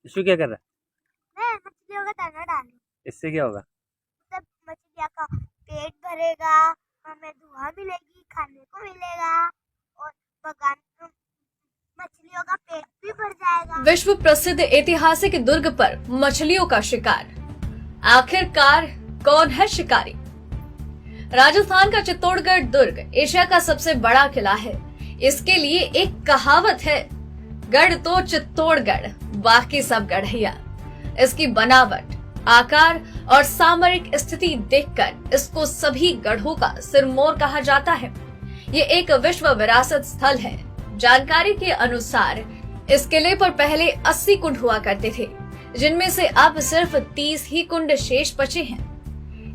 Issue क्या कर रहा मैं मछलियों का दाना डालूं। है? इससे क्या होगा? सब मछलियों का पेट भरेगा, हमें धुआं मिलेगी, खाने को मिलेगा और बगान मछलियों का पेट भी भर जाएगा। विश्व प्रसिद्ध ऐतिहासिक दुर्ग पर मछलियों का शिकार। आखिरकार कौन है शिकारी? राजस्थान का चित्तौड़गढ़ दुर्ग एशिया का सबसे बड़ा किला है। इसके लिए एक कहावत है, गढ़ तो चित्तौड़गढ़, बाकी सब गढ़िया। इसकी बनावट, आकार और सामरिक स्थिति देखकर इसको सभी गढ़ों का सिरमौर कहा जाता है। ये एक विश्व विरासत स्थल है। जानकारी के अनुसार इस किले पर पहले 80 कुंड हुआ करते थे, जिनमें से अब सिर्फ 30 ही कुंड शेष बचे हैं।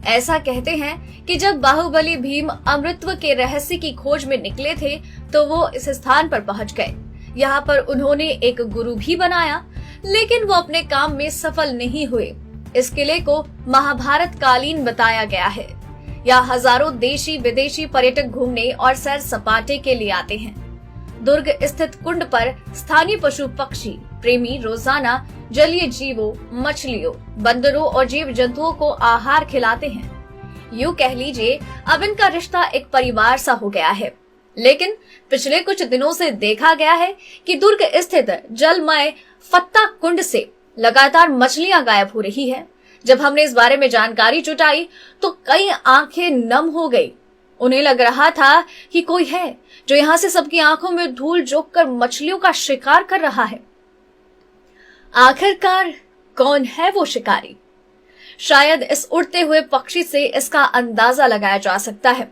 ऐसा कहते हैं कि जब बाहुबली भीम अमृतत्व के रहस्य की खोज में निकले थे तो वो इस स्थान पर पहुंच गए। यहाँ पर उन्होंने एक गुरु भी बनाया, लेकिन वो अपने काम में सफल नहीं हुए। इस किले को महाभारत कालीन बताया गया है। यहाँ हजारों देशी विदेशी पर्यटक घूमने और सैर सपाटे के लिए आते हैं। दुर्ग स्थित कुंड पर स्थानीय पशु पक्षी प्रेमी रोजाना जलीय जीवों, मछलियों, बंदरों और जीव जंतुओं को आहार खिलाते हैं। यूं कह लीजिए अब इनका रिश्ता एक परिवार सा हो गया है। लेकिन पिछले कुछ दिनों से देखा गया है कि दुर्ग स्थित जलमय फत्ता कुंड से लगातार मछलियां गायब हो रही है। जब हमने इस बारे में जानकारी जुटाई तो कई आंखें नम हो गई। उन्हें लग रहा था कि कोई है जो यहाँ से सबकी आंखों में धूल झोंक कर मछलियों का शिकार कर रहा है। आखिरकार कौन है वो शिकारी? शायद इस उड़ते हुए पक्षी से इसका अंदाजा लगाया जा सकता है,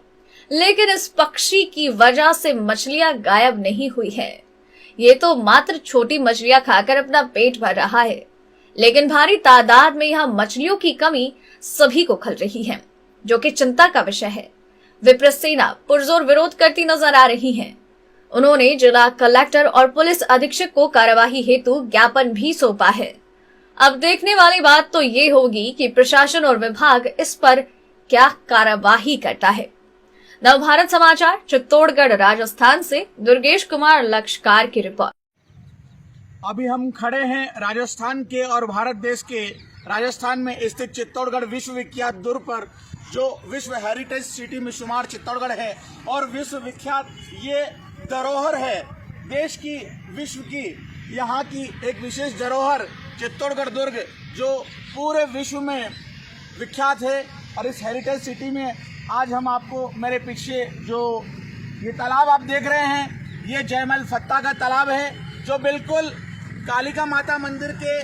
लेकिन इस पक्षी की वजह से मछलियां गायब नहीं हुई है। ये तो मात्र छोटी मछलियां खाकर अपना पेट भर रहा है, लेकिन भारी तादाद में यहाँ मछलियों की कमी सभी को खल रही है, जो कि चिंता का विषय है। विप्र सेना पुरजोर विरोध करती नजर आ रही है। उन्होंने जिला कलेक्टर और पुलिस अधीक्षक को कार्यवाही हेतु ज्ञापन भी सौंपा है। अब देखने वाली बात तो ये होगी कि प्रशासन और विभाग इस पर क्या कार्यवाही करता है। नवभारत समाचार चित्तौड़गढ़ राजस्थान से दुर्गेश कुमार लक्षकार की रिपोर्ट। अभी हम खड़े हैं राजस्थान के और भारत देश के राजस्थान में स्थित चित्तौड़गढ़ विश्व विख्यात दुर्ग पर, जो विश्व हेरिटेज सिटी में शुमार चित्तौड़गढ़ है और विश्व विख्यात ये धरोहर है देश की, विश्व की। यहाँ की एक विशेष धरोहर चित्तौड़गढ़ दुर्ग जो पूरे विश्व में विख्यात है। और इस हेरिटेज सिटी में आज हम आपको, मेरे पीछे जो ये तालाब आप देख रहे हैं, ये जयमल फत्ता का तालाब है, जो बिल्कुल कालिका माता मंदिर के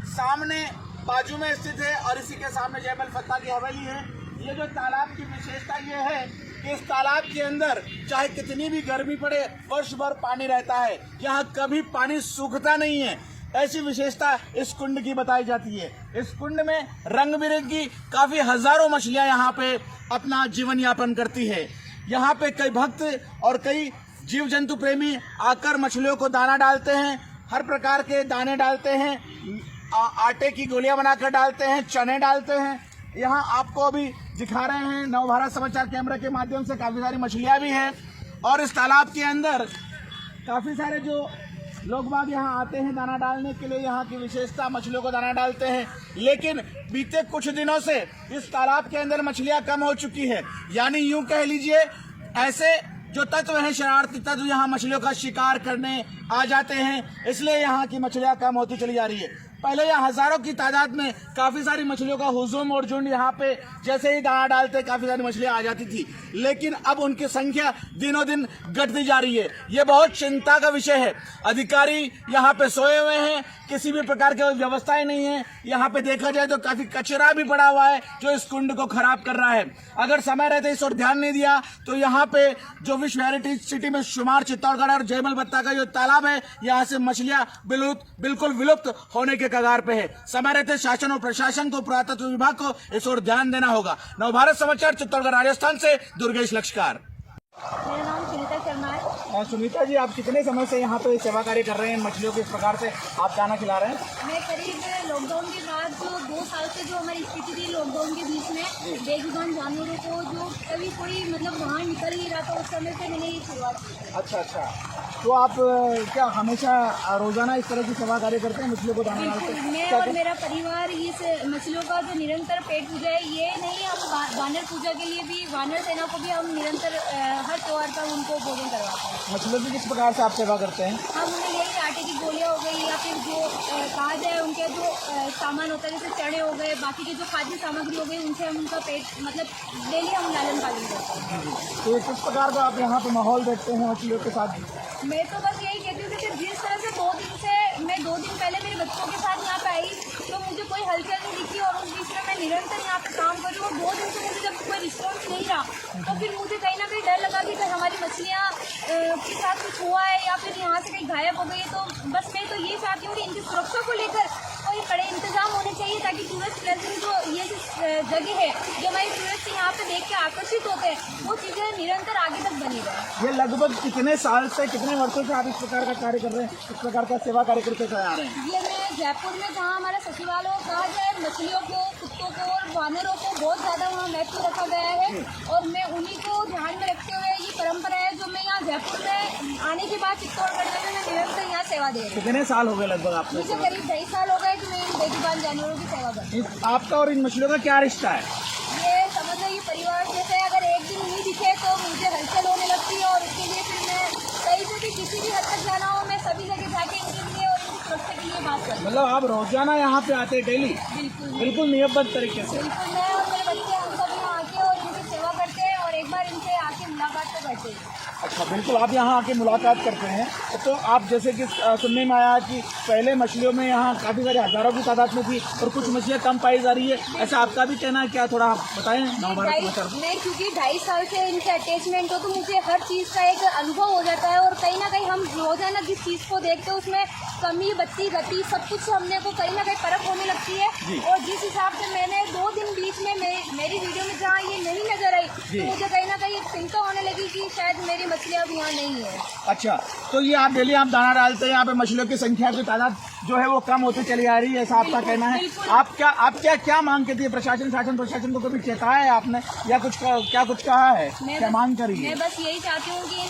सामने बाजू में स्थित है। और इसी के सामने जयमल फत्ता की हवेली है। ये जो तालाब की विशेषता ये है कि इस तालाब के अंदर चाहे कितनी भी गर्मी पड़े, वर्ष भर पानी रहता है। यहाँ कभी पानी सूखता नहीं है। ऐसी विशेषता इस कुंड की बताई जाती है। इस कुंड में रंग बिरंगी काफी हजारों मछलियां यहाँ पे अपना जीवन यापन करती है। यहाँ पे कई भक्त और कई जीव जंतु प्रेमी आकर मछलियों को दाना डालते हैं। हर प्रकार के दाने डालते हैं, आटे की गोलियां बनाकर डालते हैं, चने डालते हैं। यहाँ आपको अभी दिखा रहे हैं नवभारत समाचार कैमरा के माध्यम से काफी सारी मछलियां भी हैं। और इस तालाब के अंदर काफी सारे जो लोग बाग यहाँ आते हैं दाना डालने के लिए। यहाँ की विशेषता मछलियों को दाना डालते हैं। लेकिन बीते कुछ दिनों से इस तालाब के अंदर मछलियां कम हो चुकी है। यानी यूं कह लीजिए ऐसे जो तत्व हैं, शरारती तत्व, यहाँ मछलियों का शिकार करने आ जाते हैं। इसलिए यहाँ की मछलियां कम होती चली जा रही है। पहले यहाँ हजारों की तादाद में काफी सारी मछलियों का हुजूम और झुंड यहाँ पे जैसे ही दाना डालते काफी सारी मछलियां आ जाती थी। लेकिन अब उनकी संख्या दिनों दिन घटती जा रही है। ये बहुत चिंता का विषय है। अधिकारी यहाँ पे सोए हुए हैं, किसी भी प्रकार की व्यवस्थाएं नहीं है। यहाँ पे देखा जाए तो काफी कचरा भी पड़ा हुआ है जो इस कुंड को खराब कर रहा है। अगर समय रहते इस और ध्यान नहीं दिया तो यहाँ पे जो विश्व हेरिटेज सिटी में शुमार चित्तौड़गढ़ और जयमल फत्ता का जो तालाब है, यहाँ से मछलियां बिल्कुल विलुप्त होने के कगार पे है। समय रहते शासन और प्रशासन को, पुरातत्व विभाग को इस ओर ध्यान देना होगा। नवभारत समाचार चित्तौड़गढ़ राजस्थान से दुर्गेश लक्षकार। मेरा नाम सुनीता शर्मा है। और सुनीता जी, आप कितने समय से यहाँ पे सेवा कार्य कर रहे हैं? मछलियों के इस प्रकार से आप दाना खिला रहे हैं? मैं करीब लॉकडाउन के बाद जो 2 साल से जो हमारी स्थिति थी लॉकडाउन के बीच में, बेजुबान जानवरों को जो कभी कोई मतलब बाहर निकल नहीं रहा था, उस समय से मैंने ये शुरुआत की। अच्छा। तो आप क्या हमेशा रोजाना इस तरह की सेवा कार्य करते हैं, मछलियों को दाना डालते बिल्कुल, हैं? मैं क्या और क्या- मेरा परिवार इस मछलियों का जो निरंतर पेट पूजा है, ये नहीं, हम वानर पूजा के लिए भी, वानर सेना को भी हम निरंतर हर त्योहार पर उनको भोजन करवाते हैं। मछलियों की किस प्रकार से आप सेवा करते हैं? हम उन्हें यही आटे की गोलियाँ हो गई या फिर जो कहा जाए उनके जो सामान होता है, जैसे चने हो गए, बाकी की जो खाद्य सामग्री हो गई, उनसे हम उनका पेट मतलब डेली हम लालन पालन करते हैं। तो किस प्रकार का आप यहाँ पे माहौल देखते हैं मछलियों के साथ? मैं तो बस यही कहती हूँ कि जिस तरह से 2 दिन पहले मेरे बच्चों के साथ यहाँ पे आई, तो मुझे कोई हलचल नहीं दिखी और उस बीच में मैं निरंतर यहाँ पे काम कर रही हूँ और 2 दिन से मुझे जब कोई रिस्पॉन्स नहीं रहा, तो फिर मुझे कहीं ना कहीं डर लगा कि अगर हमारी मछलियाँ के साथ कुछ हुआ है या फिर यहाँ से कहीं गायब हो गई है। तो बस मैं तो ये चाहती हूँ कि इनकी सुरक्षा को लेकर कोई बड़े इंतजाम होने चाहिए, ताकि टूरिस्ट प्लेसेस जो ये जो जगह है, जो हमारे टूरिस्ट यहाँ पे देख के आकर्षित होते हैं, वो चीज़ें निरंतर आगे तक बनी रहे। ये लगभग कितने साल से, कितने वर्षों से आप इस प्रकार का कार्य कर रहे हैं, इस प्रकार का सेवा कार्य करते चले आ रहे हैं? ये मैं जयपुर में, जहाँ हमारा सचिवालय हो, कहा जाए मछलियों को, कुत्तों को और वानरों को बहुत ज़्यादा वहाँ महत्व रखा गया है और मैं उन्हीं को ध्यान में रखते हुए ये परंपरा है जो मैं यहाँ जयपुर में आने के बाद चित्तौड़गढ़ में मैं निरंतर यहाँ सेवा दे रही हूँ। कितने साल हो गए लगभग आपको? मुझे करीब 2.5 साल हो गए कि मैं इन बेजुबान जानवरों की सेवा कर रही आपका और इन मछलियों का क्या रिश्ता है? हूँ। ये समझ लो, ये परिवार जैसे, अगर एक दिन नहीं दिखे तो मुझे हलचल होने लगती है और इसके लिए फिर मैं कहीं से भी किसी भी हद तक जाना हो, मैं सभी जगह जाके इनके लिए और इनकी सुरक्षा के लिए बात करती हूँ। मतलब आप रोजाना यहाँ पे आते हैं डेली? बिल्कुल बिल्कुल नियमबद्ध तरीके से? बिल्कुल, मैं और मेरे बच्चे हम सब यहाँ आके और इनकी सेवा करते हैं और एक बार इनसे आके मुलाकात तो करते हैं। अच्छा, बिल्कुल आप यहाँ आके मुलाकात करते हैं। तो आप जैसे कि सुनने में आया कि पहले मछलियों में यहाँ काफ़ी सारे हज़ारों की तादाद में थी और कुछ मछलियाँ कम पाई जा रही है, ऐसा आपका भी कहना है क्या? थोड़ा आप बताएं नवभारत समाचार में। मैं क्योंकि 2.5 साल से इनसे अटैचमेंट हो, तो मुझे हर चीज़ का एक अनुभव हो जाता है और कहीं ना कहीं हम रोजाना जिस चीज़ को देखते हैं उसमें कमी, बत्ती, गति, सब कुछ हमने को कहीं ना कहीं परख होने लगती है। और जिस हिसाब से मैंने 2 दिन बीच में मेरी वीडियो में जहाँ ये नहीं नजर आई, तो मुझे कहीं ना कहीं एक चिंता होने लगी कि शायद मेरी मछलियाँ अब यहाँ नहीं है। अच्छा, तो ये आप डेली आप दाना डालते हैं, यहाँ पे मछलियों की संख्या की तादाद जो है वो कम होती चली आ रही है, ऐसा आपका कहना है? आप क्या मांग करती है? प्रशासन को कभी चेताया है आपने या कुछ कहा है? क्या मांग करी है? मैं बस यही चाहती हूँ कि इन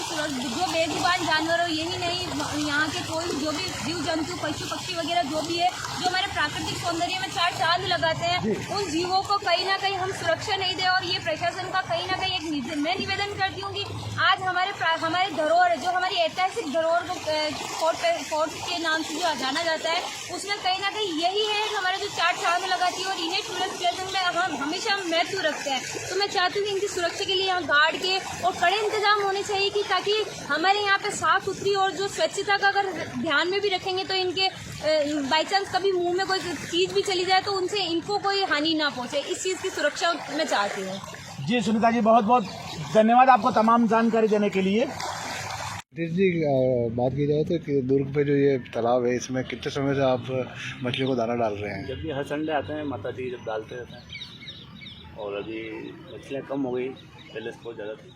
जो बेजुबान जानवर, यही नहीं, यहाँ के कोई जो भी जीव जंतु, पशु पक्षी वगैरह जो भी है, जो हमारे प्राकृतिक सौंदर्य में 4 चांद लगाते हैं, उन जीवों को कहीं ना कहीं हम सुरक्षा नहीं दे। और ये प्रशासन का कहीं ना कहीं एक मैं निवेदन करती हूँ कि आज हमारे धरोहर है, जो हमारी ऐतिहासिक धरोहर को फोर्ट के नाम से जो जाना जाता है, उसमें कहीं ना कहीं यही है कि हमारे जो 4 चांद लगाती है और इन्हें टूरिस्ट प्लेसेस में हम हमेशा महत्व रखते हैं। तो मैं चाहती हूँ कि इनकी सुरक्षा के लिए यहाँ गार्ड के और कड़े इंतजाम होने चाहिए कि ताकि हमारे यहाँ पे साफ सुथरी और जो स्वच्छता का अगर ध्यान में भी रखेंगे तो इनके बाई चांस कभी मुंह में कोई चीज़ भी चली जाए तो उनसे इनको कोई हानि ना पहुँचे, इस चीज़ की सुरक्षा मैं चाहती हूँ। जी सुनीता जी, बहुत बहुत धन्यवाद आपको तमाम जानकारी देने के लिए। जी, बात की जाए तो कि दुर्ग पे जो ये तालाब है, इसमें कितने समय से आप मछलियों को दाना डाल रहे हैं? जब भी हर संडे आते हैं, माता जी जब डालते रहते हैं। और अभी मछलियाँ कम हो गई, पहले से बहुत ज़्यादा थी।